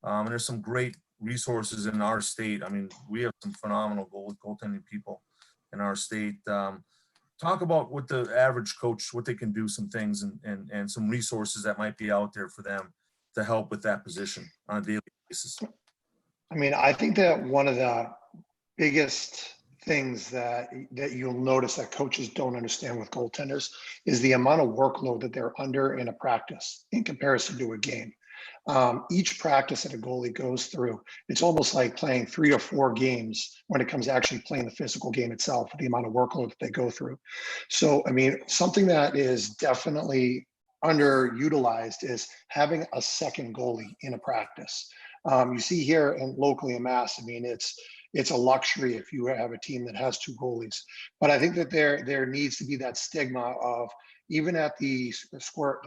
And there's some great resources in our state. I mean, we have some phenomenal goaltending people in our state. Talk about what the average coach, what they can do, some things and some resources that might be out there for them to help with that position on a daily basis. I mean, I think that one of the biggest things that you'll notice that coaches don't understand with goaltenders is the amount of workload that they're under in a practice in comparison to a game. Each practice that a goalie goes through, it's almost like playing 3 or 4 games when it comes to actually playing the physical game itself, the amount of workload that they go through. So, I mean, something that is definitely underutilized is having a second goalie in a practice. You see here and locally in Mass, I mean, it's a luxury if you have a team that has 2 goalies. But I think that there needs to be that stigma of, even at the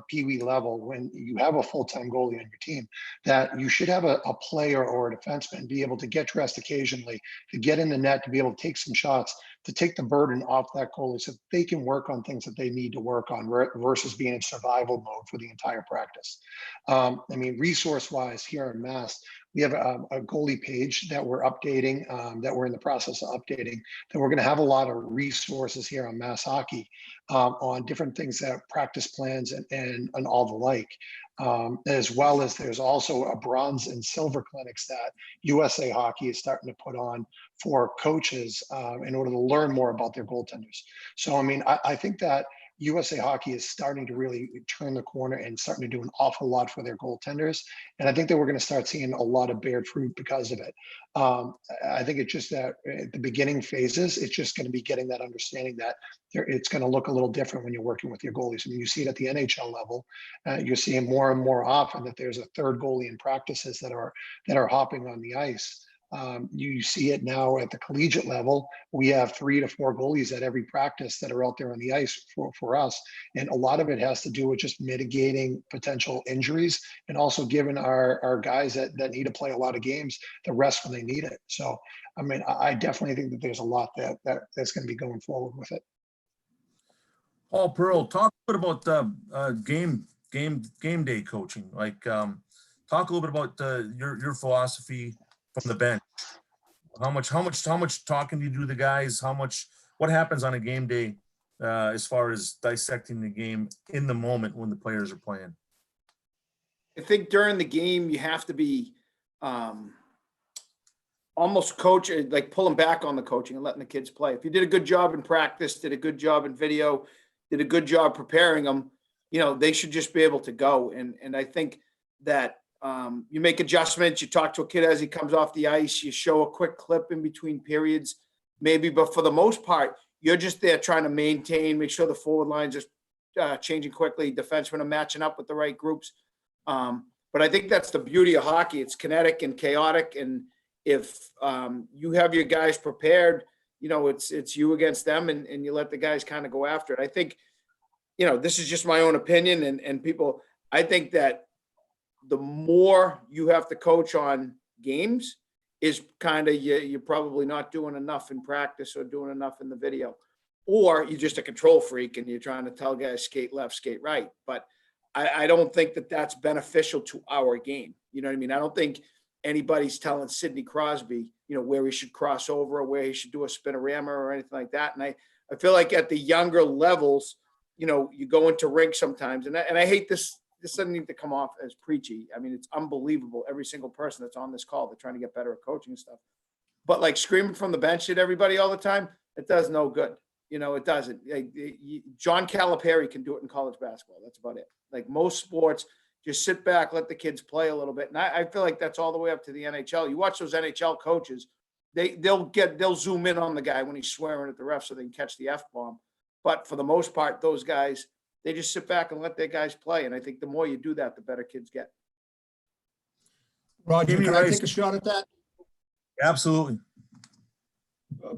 Pee Wee level, when you have a full-time goalie on your team, that you should have a player or a defenseman be able to get dressed occasionally, to get in the net, to be able to take some shots, to take the burden off that goalie so they can work on things that they need to work on versus being in survival mode for the entire practice. I mean, resource-wise here in Mass, we have a goalie page that we're updating, that we're in the process of updating, that we're going to have a lot of resources here on Mass Hockey on different things, that practice plans and all the like. As well as there's also a bronze and silver clinics that USA Hockey is starting to put on for coaches in order to learn more about their goaltenders. So, I mean, I think that USA Hockey is starting to really turn the corner and starting to do an awful lot for their goaltenders. And I think that we're going to start seeing a lot of bared fruit because of it. I think it's just that at the beginning phases, it's just going to be getting that understanding that it's going to look a little different when you're working with your goalies. I mean, you see it at the NHL level. You're seeing more and more often that there's a third goalie in practices that are hopping on the ice. You see it now at the collegiate level. We have 3 to 4 goalies at every practice that are out there on the ice for us. And a lot of it has to do with just mitigating potential injuries and also giving our guys that need to play a lot of games the rest when they need it. So, I mean, I definitely think that there's a lot that's going to be going forward with it. Paul Pearl, talk a bit about game day coaching. Like, talk a little bit about your philosophy from the bench. How much talking do you do to the guys? What happens on a game day as far as dissecting the game in the moment when the players are playing? I think during the game, you have to be almost coach, like pulling back on the coaching and letting the kids play. If you did a good job in practice, did a good job in video, did a good job preparing them, you know, they should just be able to go. And I think that you make adjustments, you talk to a kid as he comes off the ice, you show a quick clip in between periods, maybe, but for the most part, you're just there trying to maintain, make sure the forward lines are changing quickly, defensemen are matching up with the right groups. But I think that's the beauty of hockey. It's kinetic and chaotic. And if you have your guys prepared, you know, it's you against them, and you let the guys kind of go after it. I think, you know, this is just my own opinion, and people, I think that the more you have to coach on games is kind of, you're probably not doing enough in practice or doing enough in the video, or you're just a control freak and you're trying to tell guys skate left, skate right. But I don't think that that's beneficial to our game. You know what I mean? I don't think anybody's telling Sidney Crosby, you know, where he should cross over or where he should do a spinorama or anything like that. And I feel like at the younger levels, you know, you go into rink sometimes, and I hate this. This doesn't need to come off as preachy. I mean, it's unbelievable. Every single person that's on this call, they're trying to get better at coaching and stuff. But like screaming from the bench at everybody all the time, it does no good. You know, it doesn't. John Calipari can do it in college basketball. That's about it. Like most sports, just sit back, let the kids play a little bit. And I feel like that's all the way up to the NHL. You watch those NHL coaches, they'll zoom in on the guy when he's swearing at the ref so they can catch the F-bomb. But for the most part, those guys, they just sit back and let their guys play. And I think the more you do that, the better kids get. Roger, Jamie can I Rice. take a shot at that? Absolutely.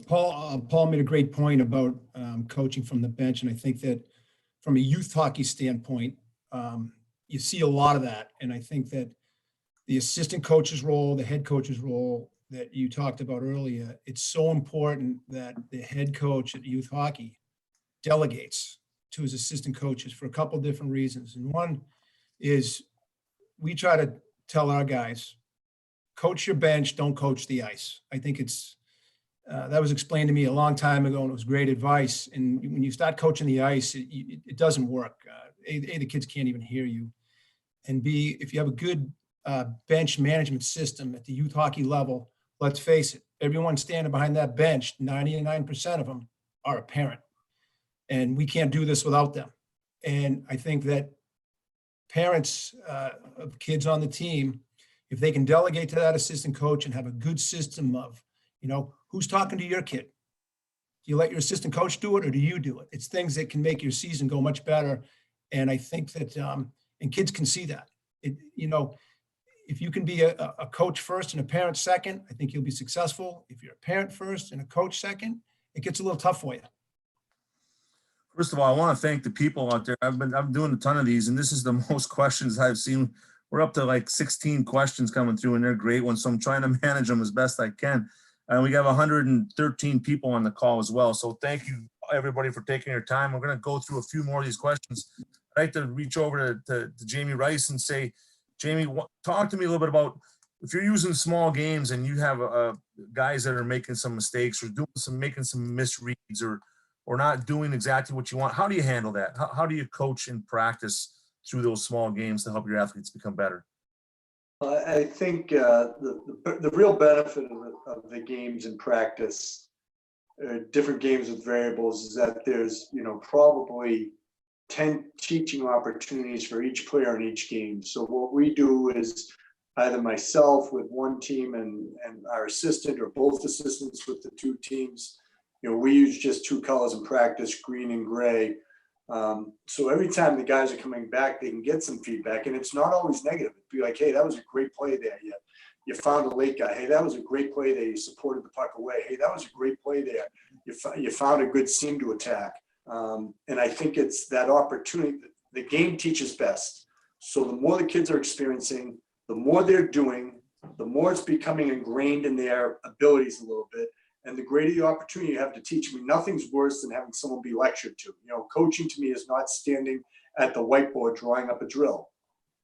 Paul made a great point about coaching from the bench. And I think that from a youth hockey standpoint, you see a lot of that. And I think that the assistant coach's role, the head coach's role that you talked about earlier, it's so important that the head coach at youth hockey delegates to his assistant coaches for a couple of different reasons. And one is we try to tell our guys, coach your bench, don't coach the ice. I think it's, that was explained to me a long time ago, and it was great advice. And when you start coaching the ice, it doesn't work. A, the kids can't even hear you. And B, if you have a good bench management system at the youth hockey level, let's face it, everyone standing behind that bench, 99% of them are a parent. And we can't do this without them. And I think that parents of kids on the team, if they can delegate to that assistant coach and have a good system of, you know, who's talking to your kid? Do you let your assistant coach do it, or do you do it? It's things that can make your season go much better. And I think that, and kids can see that. You know, if you can be a coach first and a parent second, I think you'll be successful. If you're a parent first and a coach second, it gets a little tough for you. First of all, I want to thank the people out there. I'm doing a ton of these, and this is the most questions I've seen. We're up to like 16 questions coming through, and they're great ones. So I'm trying to manage them as best I can. And we have 113 people on the call as well. So thank you everybody for taking your time. We're going to go through a few more of these questions. I'd like to reach over to Jamie Rice and say, Jamie, talk to me a little bit about if you're using small games and you have guys that are making some mistakes or making some misreads or not doing exactly what you want. How do you handle that? How do you coach and practice through those small games to help your athletes become better? I think the real benefit of the games in practice, different games with variables, is that there's, you know, probably 10 teaching opportunities for each player in each game. So what we do is either myself with one team and our assistant, or both assistants with the two teams. You know, we use just two colors in practice, green and gray. So every time the guys are coming back, they can get some feedback, and it's not always negative. It'd be like, hey, that was a great play there. You found a late guy. Hey, that was a great play there. You supported the puck away. Hey, that was a great play there. You found a good seam to attack. And I think it's that opportunity. The game teaches best. So the more the kids are experiencing, the more they're doing, the more it's becoming ingrained in their abilities a little bit. And the greater the opportunity you have to teach. I mean, nothing's worse than having someone be lectured to. You know, coaching to me is not standing at the whiteboard drawing up a drill.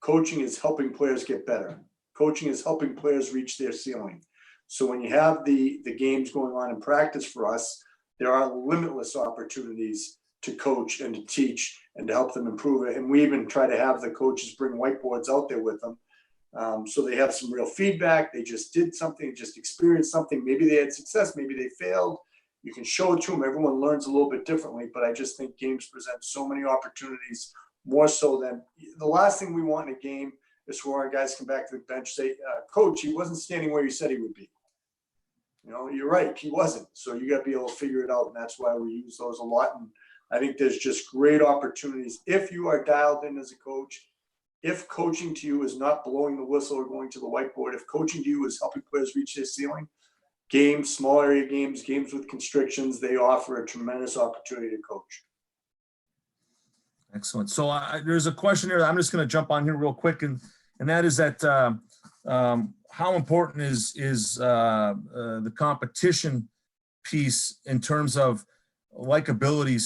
Coaching is helping players get better. Coaching is helping players reach their ceiling. So when you have the games going on in practice for us, there are limitless opportunities to coach and to teach and to help them improve it. And we even try to have the coaches bring whiteboards out there with them. So they have some real feedback. They just did something, just experienced something. Maybe they had success, maybe they failed. You can show it to them. Everyone learns a little bit differently, but I just think games present so many opportunities, more so than the last thing we want in a game is for our guys come back to the bench, say, coach, he wasn't standing where you said he would be. You know, you're right, he wasn't. So you got to be able to figure it out. And that's why we use those a lot. And I think there's just great opportunities. If you are dialed in as a coach, if coaching to you is not blowing the whistle or going to the whiteboard, if coaching to you is helping players reach their ceiling, games, small area games, games with constrictions, they offer a tremendous opportunity to coach. Excellent. So there's a question here that I'm just going to jump on here real quick, and that is that how important is the competition piece in terms of likability,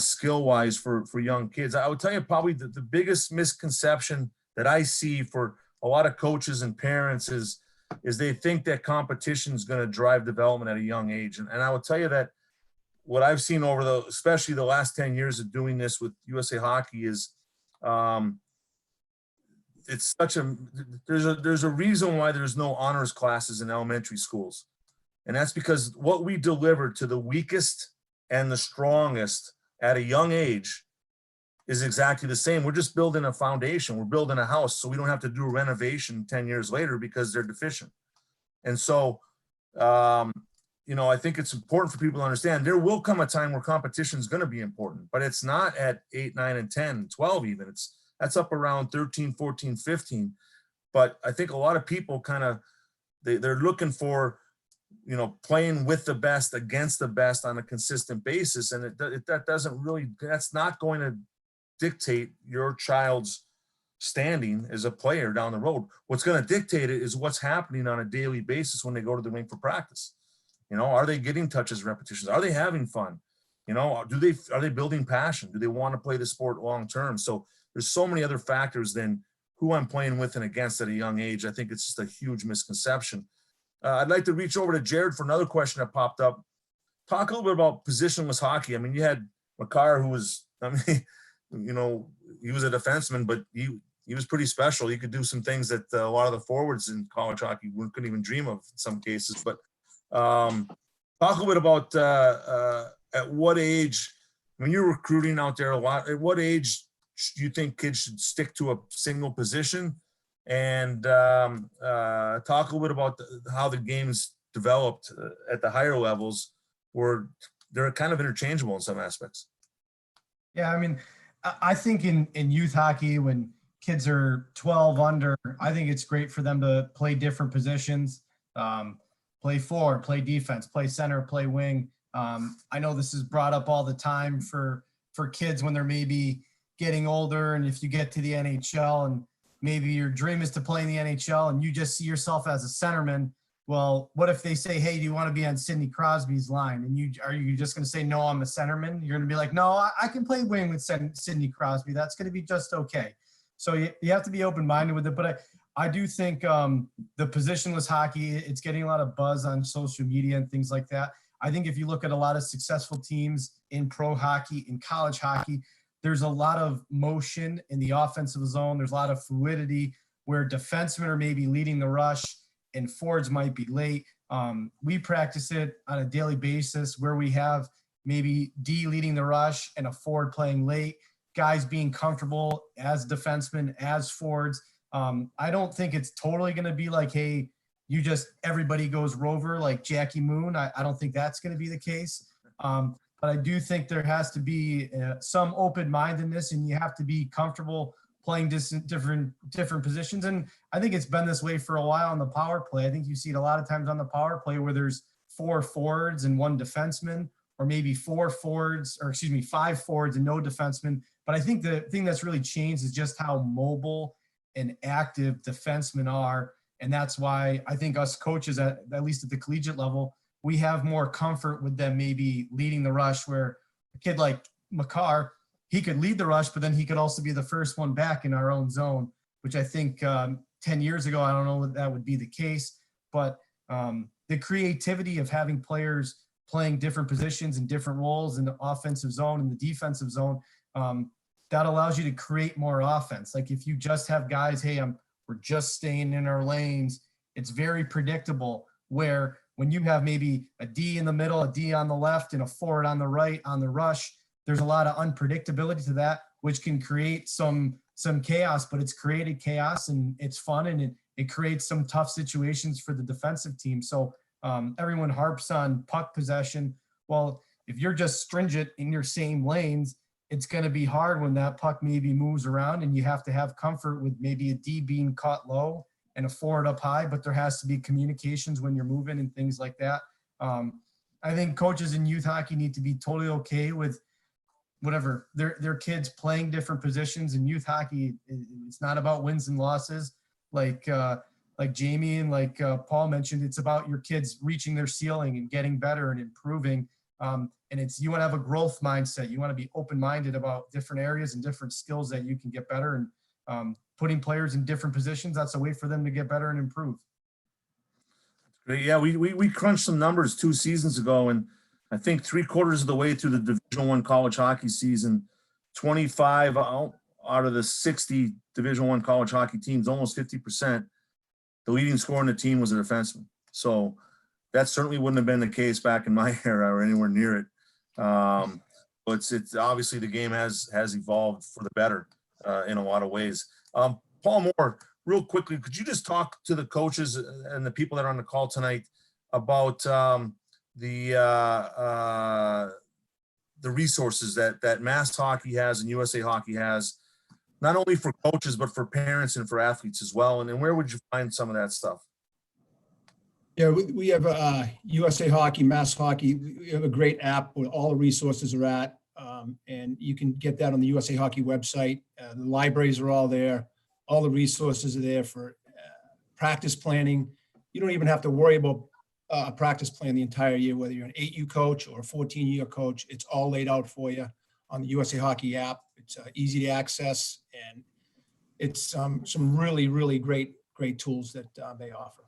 skill-wise for young kids? I would tell you probably the biggest misconception that I see for a lot of coaches and parents is they think that competition is going to drive development at a young age, and I will tell you that what I've seen over especially the last 10 years of doing this with USA Hockey is it's such there's a reason why there's no honors classes in elementary schools. And that's because what we deliver to the weakest and the strongest at a young age is exactly the same. We're just building a foundation. We're building a house so we don't have to do a renovation 10 years later because they're deficient. And so, I think it's important for people to understand there will come a time where competition is going to be important, but it's not at 8, 9, and 10, 12 even. That's up around 13, 14, 15. But I think a lot of people they're looking for, playing with the best against the best on a consistent basis. And that's not going to dictate your child's standing as a player down the road. What's going to dictate it is what's happening on a daily basis when they go to the rink for practice. Are they getting touches, repetitions? Are they having fun? Are they building passion? Do they want to play the sport long term? So there's so many other factors than who I'm playing with and against at a young age. I think it's just a huge misconception. I'd like to reach over to Jared for another question that popped up. Talk a little bit about positionless hockey. I mean, you had Makar, who was, he was a defenseman, but he was pretty special. He could do some things that a lot of the forwards in college hockey couldn't even dream of in some cases. But talk a little bit about at what age, when you're recruiting out there a lot, at what age do you think kids should stick to a single position? And talk a little bit about how the game's developed at the higher levels where they're kind of interchangeable in some aspects. Yeah, I mean, I think in youth hockey, when kids are 12 under, I think it's great for them to play different positions, play forward, play defense, play center, play wing. I know this is brought up all the time for kids when they're maybe getting older, and if you get to the NHL and maybe your dream is to play in the NHL and you just see yourself as a centerman. Well, what if they say, hey, do you want to be on Sidney Crosby's line? And are you just going to say, no, I'm a centerman? You're going to be like, no, I can play wing with Sidney Crosby. That's going to be just okay. So you have to be open-minded with it. But I do think the positionless hockey, it's getting a lot of buzz on social media and things like that. I think if you look at a lot of successful teams in pro hockey, in college hockey, there's a lot of motion in the offensive zone. There's a lot of fluidity where defensemen are maybe leading the rush and forwards might be late. We practice it on a daily basis where we have maybe D leading the rush and a forward playing late, guys being comfortable as defensemen, as forwards. I don't think it's totally going to be like, hey, everybody goes rover like Jackie Moon. I don't think that's going to be the case. But I do think there has to be some open-mindedness, and you have to be comfortable playing different positions. And I think it's been this way for a while on the power play. I think you see it a lot of times on the power play where there's 4 forwards and 1 defenseman, or maybe 5 forwards and no defenseman. But I think the thing that's really changed is just how mobile and active defensemen are. And that's why I think us coaches, at least at the collegiate level, we have more comfort with them maybe leading the rush, where a kid like Makar, he could lead the rush, but then he could also be the first one back in our own zone, which I think 10 years ago, I don't know if that would be the case. But the creativity of having players playing different positions and different roles in the offensive zone and the defensive zone, that allows you to create more offense. Like if you just have guys, hey, we're just staying in our lanes, it's very predictable. Where when you have maybe a D in the middle, a D on the left, and a forward on the right on the rush, there's a lot of unpredictability to that, which can create some chaos, but it's created chaos and it's fun, and it creates some tough situations for the defensive team. So everyone harps on puck possession. Well, if you're just stringent in your same lanes, it's going to be hard when that puck maybe moves around and you have to have comfort with maybe a D being caught low and a forward up high, but there has to be communications when you're moving and things like that. I think coaches in youth hockey need to be totally okay with whatever their kids playing different positions in youth hockey. It's not about wins and losses. Like Jamie and like Paul mentioned, it's about your kids reaching their ceiling and getting better and improving. And you want to have a growth mindset. You want to be open-minded about different areas and different skills that you can get better, and putting players in different positions. That's a way for them to get better and improve. Great. Yeah, we crunched some numbers 2 seasons ago, and I think 3/4 of the way through the Division I college hockey season, 25 out of the 60 Division I college hockey teams, almost 50%, the leading scorer in the team was a defenseman. So that certainly wouldn't have been the case back in my era or anywhere near it. But it's obviously the game has evolved for the better in a lot of ways. Paul Moore, real quickly, could you just talk to the coaches and the people that are on the call tonight about the resources that Mass Hockey has and USA Hockey has, not only for coaches, but for parents and for athletes as well? And then where would you find some of that stuff? Yeah, we have USA Hockey, Mass Hockey. We have a great app where all the resources are at, and you can get that on the USA Hockey website. The libraries are all there. All the resources are there for practice planning. You don't even have to worry about a practice plan the entire year, whether you're an 8U coach or a 14-year coach. It's all laid out for you on the USA Hockey app. It's easy to access, and it's some really, really great tools that they offer.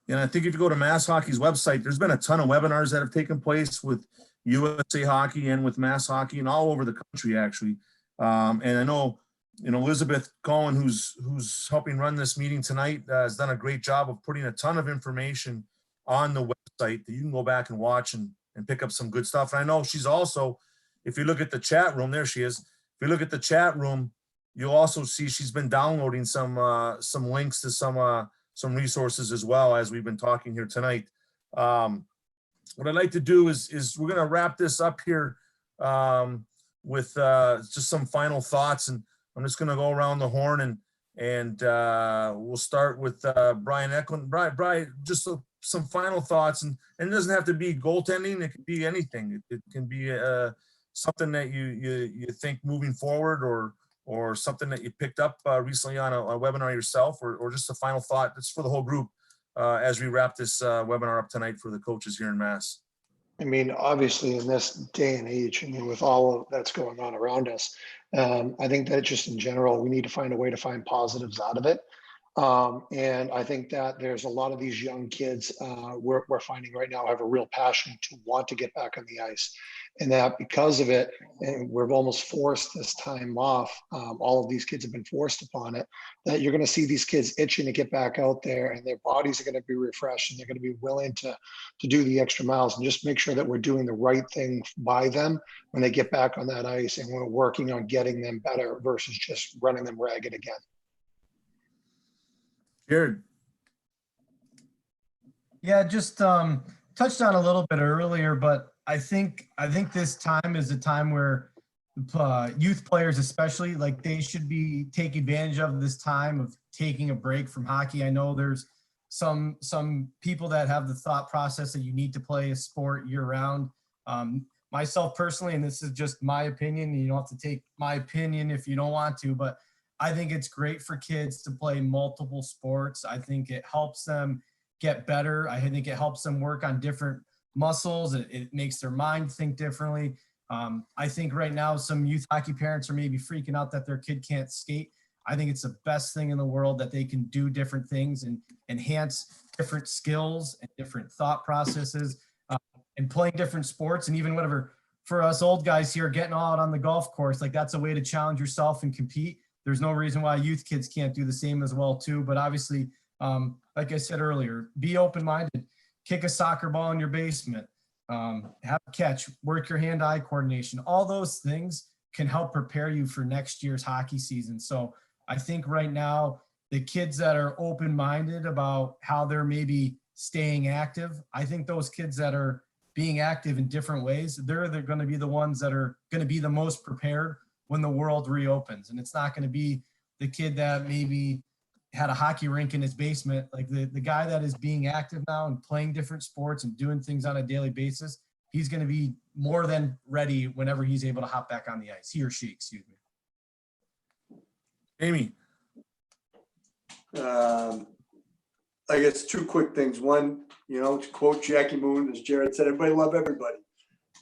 And I think if you go to Mass Hockey's website, there's been a ton of webinars that have taken place with USA Hockey and with Mass Hockey and all over the country, actually. And I know, Elizabeth Cohen, who's helping run this meeting tonight, has done a great job of putting a ton of information on the website that you can go back and watch and pick up some good stuff. And I know she's also, if you look at the chat room, there she is. If you look at the chat room, you'll also see she's been downloading some links to some resources as well as we've been talking here tonight. What I'd like to do is we're going to wrap this up here with just some final thoughts, and I'm just going to go around the horn and we'll start with Brian Eklund. Brian, just some final thoughts, and it doesn't have to be goaltending. It can be anything. It can be something that you think moving forward, or something that you picked up recently on a webinar yourself, or just a final thought. That's for the whole group as we wrap this webinar up tonight for the coaches here in Mass. I mean, obviously in this day and age, with all of that's going on around us, I think that just in general, we need to find a way to find positives out of it. And I think that there's a lot of these young kids we're finding right now have a real passion to want to get back on the ice. And that because of it, and we've almost forced this time off, all of these kids have been forced upon it, that you're going to see these kids itching to get back out there, and their bodies are going to be refreshed, and they're going to be willing to do the extra miles, and just make sure that we're doing the right thing by them when they get back on that ice, and we're working on getting them better versus just running them ragged again. Jared. Yeah, just touched on a little bit earlier, but I think this time is a time where youth players, especially, like, they should be take advantage of this time of taking a break from hockey. I know there's some people that have the thought process that you need to play a sport year round. Myself personally, and this is just my opinion, you don't have to take my opinion if you don't want to, but I think it's great for kids to play multiple sports. I think it helps them get better. I think it helps them work on different muscles. It makes their mind think differently. I think right now some youth hockey parents are maybe freaking out that their kid can't skate. I think it's the best thing in the world that they can do different things and enhance different skills and different thought processes and playing different sports. And even whatever, for us old guys here, getting all out on the golf course, like, that's a way to challenge yourself and compete. There's no reason why youth kids can't do the same as well too. But obviously, like I said earlier, be open-minded, kick a soccer ball in your basement, have a catch, work your hand-eye coordination. All those things can help prepare you for next year's hockey season. So I think right now, the kids that are open-minded about how they're maybe staying active, I think those kids that are being active in different ways, they're going to be the ones that are going to be the most prepared when the world reopens. And it's not going to be the kid that maybe had a hockey rink in his basement. Like the guy that is being active now and playing different sports and doing things on a daily basis, he's going to be more than ready whenever he's able to hop back on the ice. He or she, excuse me. Amy. I guess two quick things. One, to quote Jackie Moon, as Jared said, everybody love everybody.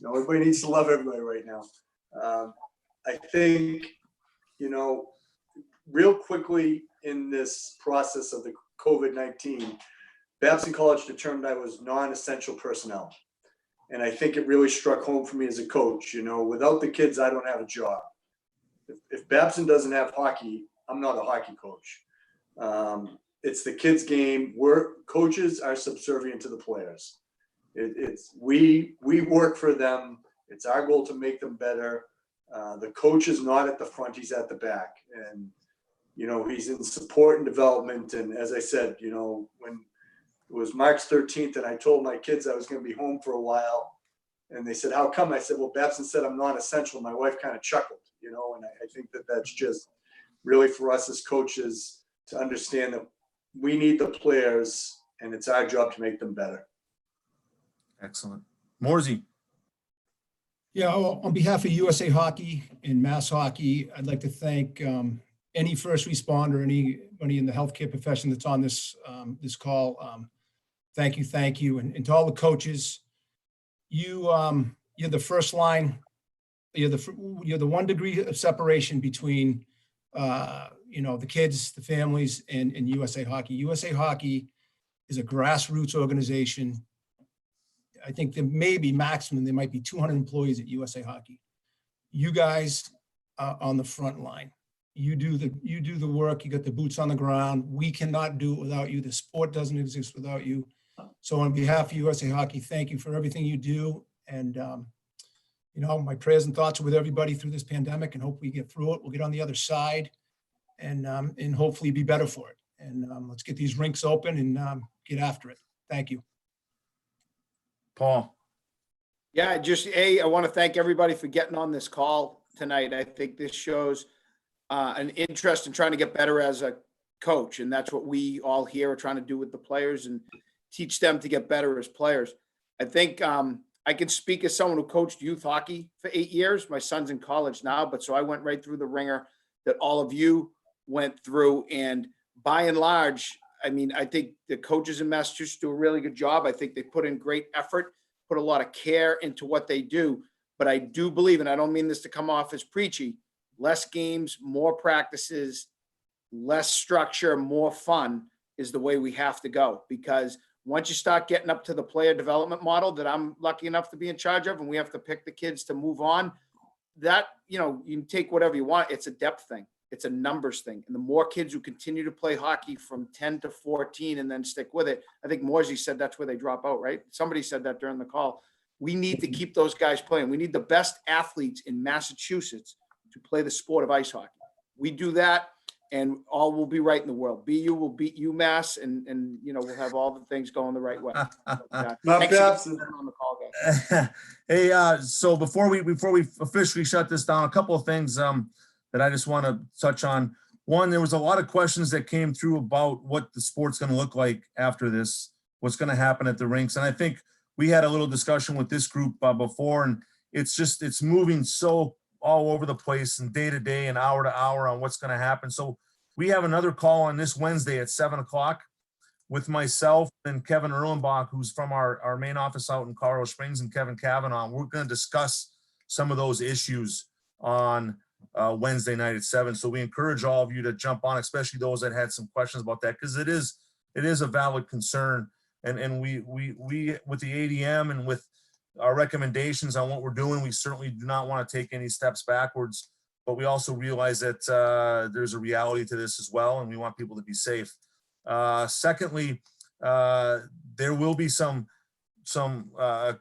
Everybody needs to love everybody right now. I think, real quickly in this process of the COVID-19, Babson College determined I was non-essential personnel. And I think it really struck home for me as a coach. Without the kids, I don't have a job. If Babson doesn't have hockey, I'm not a hockey coach. It's the kids' game. Coaches are subservient to the players. We work for them. It's our goal to make them better. The coach is not at the front; he's at the back, and he's in support and development. And as I said, when it was March 13th, and I told my kids I was going to be home for a while, and they said, "How come?" I said, "Well, Babson said I'm non-essential." My wife kind of chuckled, and I think that's just really for us as coaches to understand that we need the players, and it's our job to make them better. Excellent. Morsey. Yeah, well, on behalf of USA Hockey and Mass Hockey, I'd like to thank any first responder, anybody in the healthcare profession that's on this call. Thank you, and to all the coaches, you're the first line. You're the 1 degree of separation between the kids, the families, and USA Hockey. USA Hockey is a grassroots organization. I think there may be maximum, there might be 200 employees at USA Hockey. You guys are on the front line. You do the work, you got the boots on the ground. We cannot do it without you. The sport doesn't exist without you. So on behalf of USA Hockey, thank you for everything you do. And, my prayers and thoughts are with everybody through this pandemic, and hope we get through it. We'll get on the other side and hopefully be better for it. And let's get these rinks open and get after it. Thank you. Paul. Yeah, I want to thank everybody for getting on this call tonight. I think this shows an interest in trying to get better as a coach. And that's what we all here are trying to do with the players and teach them to get better as players. I think I can speak as someone who coached youth hockey for 8 years. My son's in college now, but so I went right through the ringer that all of you went through. And by and large, I think the coaches in Massachusetts do a really good job. I think they put in great effort, put a lot of care into what they do. But I do believe, and I don't mean this to come off as preachy, less games, more practices, less structure, more fun is the way we have to go. Because once you start getting up to the player development model that I'm lucky enough to be in charge of, and we have to pick the kids to move on, that, you can take whatever you want. It's a depth thing. It's a numbers thing. And the more kids who continue to play hockey from 10 to 14 and then stick with it, I think Morsey said that's where they drop out, right? Somebody said that during the call. We need to keep those guys playing. We need the best athletes in Massachusetts to play the sport of ice hockey. We do that, and all will be right in the world. BU will beat UMass, and we'll have all the things going the right way. Thanks Babson. for on the call, guys. Hey, so before we officially shut this down, a couple of things that I just want to touch on. One, there was a lot of questions that came through about what the sport's going to look like after this, what's going to happen at the rinks. And I think we had a little discussion with this group before, and it's moving so all over the place and day to day and hour to hour on what's going to happen. So we have another call on this Wednesday at 7:00 with myself and Kevin Erlenbach, who's from our main office out in Colorado Springs, and Kevin Kavanaugh. We're going to discuss some of those issues on Wednesday night at 7. So we encourage all of you to jump on, especially those that had some questions about that, because it is a valid concern. And we with the ADM and with our recommendations on what we're doing, we certainly do not want to take any steps backwards, but we also realize that there's a reality to this as well, and we want people to be safe. Secondly, there will be some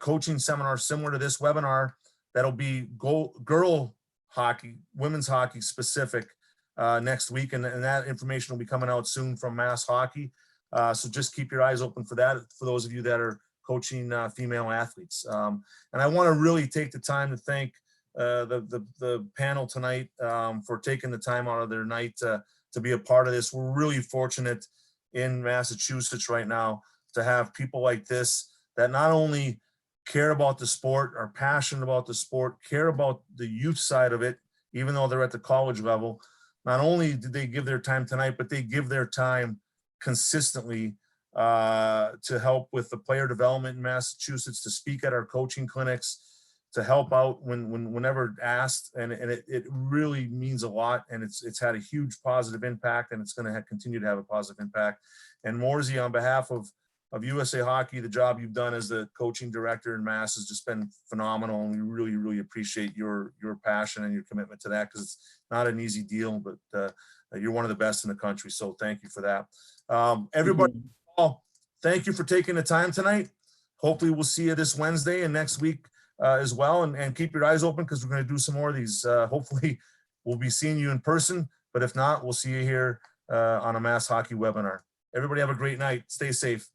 coaching seminars similar to this webinar that'll be girl hockey, women's hockey specific next week, and that information will be coming out soon from Mass Hockey. So just keep your eyes open for that, for those of you that are coaching female athletes. And I want to really take the time to thank the panel tonight for taking the time out of their night to be a part of this. We're really fortunate in Massachusetts right now to have people like this that not only care about the sport, are passionate about the sport, care about the youth side of it, even though they're at the college level. Not only did they give their time tonight, but they give their time consistently to help with the player development in Massachusetts, to speak at our coaching clinics, to help out whenever asked. And it really means a lot. And it's had a huge positive impact, and it's going to continue to have a positive impact. And Morsey, on behalf of USA Hockey, the job you've done as the coaching director in Mass has just been phenomenal. And we really, really appreciate your passion and your commitment to that, because it's not an easy deal, but you're one of the best in the country. So thank you for that. Everybody, thank you for taking the time tonight. Hopefully we'll see you this Wednesday and next week as well. And keep your eyes open, because we're going to do some more of these. Hopefully we'll be seeing you in person, but if not, we'll see you here on a Mass Hockey webinar. Everybody have a great night. Stay safe.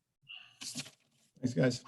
Thanks, guys.